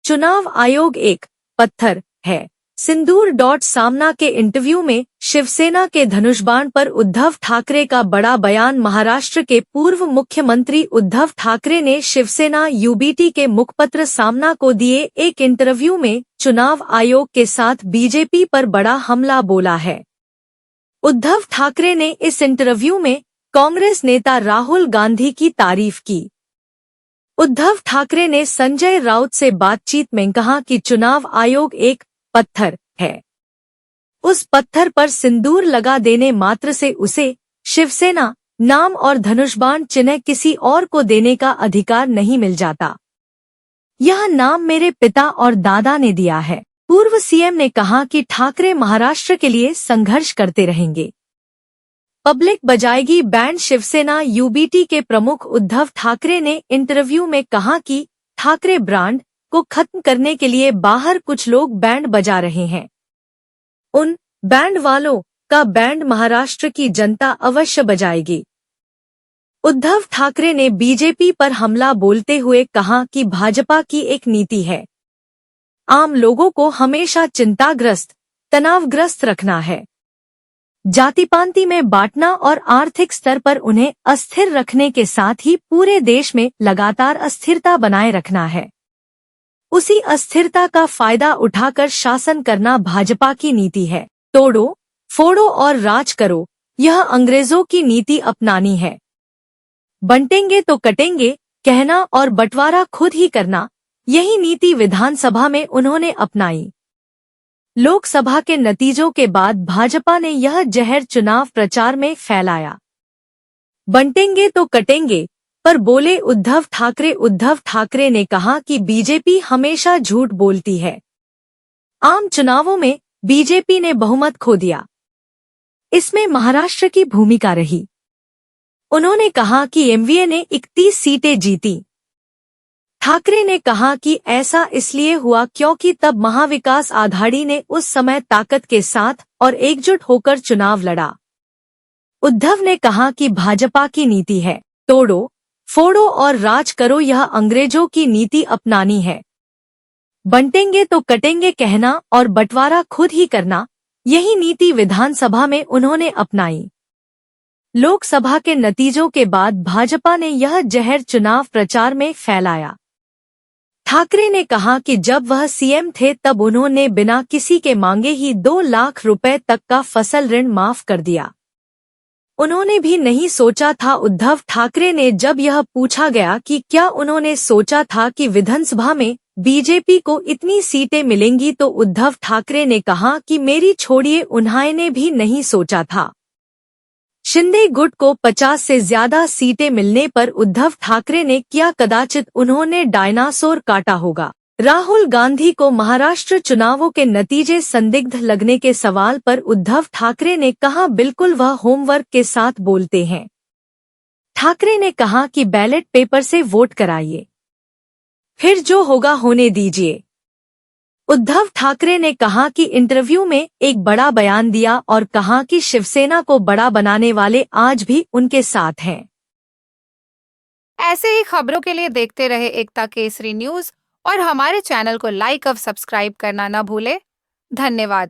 चुनाव आयोग एक पत्थर है। सिंदूर सामना के इंटरव्यू में शिवसेना के धनुष्बाण पर उद्धव ठाकरे का बड़ा बयान। महाराष्ट्र के पूर्व मुख्यमंत्री उद्धव ठाकरे ने शिवसेना यूबीटी के मुखपत्र सामना को दिए एक इंटरव्यू में चुनाव आयोग के साथ बीजेपी पर बड़ा हमला बोला है। उद्धव ठाकरे ने इस इंटरव्यू में कांग्रेस नेता राहुल गांधी की तारीफ की। उद्धव ठाकरे ने संजय राउत से बातचीत में कहा कि चुनाव आयोग एक पत्थर है। उस पत्थर पर सिंदूर लगा देने मात्र से उसे शिवसेना नाम और धनुष्बाण चिन्ह किसी और को देने का अधिकार नहीं मिल जाता। यह नाम मेरे पिता और दादा ने दिया है। पूर्व सीएम ने कहा कि ठाकरे महाराष्ट्र के लिए संघर्ष करते रहेंगे। पब्लिक बजाएगी बैंड। शिवसेना यूबीटी के प्रमुख उद्धव ठाकरे ने इंटरव्यू में कहा कि ठाकरे ब्रांड को खत्म करने के लिए बाहर कुछ लोग बैंड बजा रहे हैं। उन बैंड वालों का बैंड महाराष्ट्र की जनता अवश्य बजाएगी। उद्धव ठाकरे ने बीजेपी पर हमला बोलते हुए कहा कि भाजपा की एक नीति है, आम लोगों को हमेशा चिंताग्रस्त, तनावग्रस्त रखना है, जाति-पांति में बांटना और आर्थिक स्तर पर उन्हें अस्थिर रखने के साथ ही पूरे देश में लगातार अस्थिरता बनाए रखना है। उसी अस्थिरता का फायदा उठाकर शासन करना भाजपा की नीति है। तोड़ो, फोड़ो और राज करो, यह अंग्रेजों की नीति अपनानी है। बंटेंगे तो कटेंगे कहना और बंटवारा खुद ही करना, यही नीति विधानसभा में उन्होंने अपनाई। लोकसभा के नतीजों के बाद भाजपा ने यह जहर चुनाव प्रचार में फैलाया। बंटेंगे तो कटेंगे पर बोले उद्धव ठाकरे। उद्धव ठाकरे ने कहा कि बीजेपी हमेशा झूठ बोलती है। आम चुनावों में बीजेपी ने बहुमत खो दिया, इसमें महाराष्ट्र की भूमिका रही। उन्होंने कहा कि एमवीए ने 31 सीटें जीती। ठाकरे ने कहा कि ऐसा इसलिए हुआ क्योंकि तब महाविकास आघाड़ी ने उस समय ताकत के साथ और एकजुट होकर चुनाव लड़ा। उद्धव ने कहा कि भाजपा की नीति है, तोड़ो, फोड़ो और राज करो, यह अंग्रेजों की नीति अपनानी है। बंटेंगे तो कटेंगे कहना और बंटवारा खुद ही करना, यही नीति विधानसभा में उन्होंने अपनाई। लोकसभा के नतीजों के बाद भाजपा ने यह जहर चुनाव प्रचार में फैलाया। ठाकरे ने कहा कि जब वह सीएम थे तब उन्होंने बिना किसी के मांगे ही 2 लाख रुपए तक का फसल ऋण माफ कर दिया। उन्होंने भी नहीं सोचा था। उद्धव ठाकरे ने जब यह पूछा गया कि क्या उन्होंने सोचा था कि विधानसभा में बीजेपी को इतनी सीटें मिलेंगी, तो उद्धव ठाकरे ने कहा कि मेरी छोड़िए, उन्होंने भी नहीं सोचा था। शिंदे गुट को 50 से ज्यादा सीटें मिलने पर उद्धव ठाकरे ने किया कदाचित उन्होंने डायनासोर काटा होगा। राहुल गांधी को महाराष्ट्र चुनावों के नतीजे संदिग्ध लगने के सवाल पर उद्धव ठाकरे ने कहा बिल्कुल वह होमवर्क के साथ बोलते हैं। ठाकरे ने कहा कि बैलेट पेपर से वोट कराइए, फिर जो होगा होने दीजिए। उद्धव ठाकरे ने कहा कि इंटरव्यू में एक बड़ा बयान दिया और कहा कि शिवसेना को बड़ा बनाने वाले आज भी उनके साथ हैं। ऐसे ही खबरों के लिए देखते रहे एकता केसरी न्यूज और हमारे चैनल को लाइक और सब्सक्राइब करना न भूले। धन्यवाद।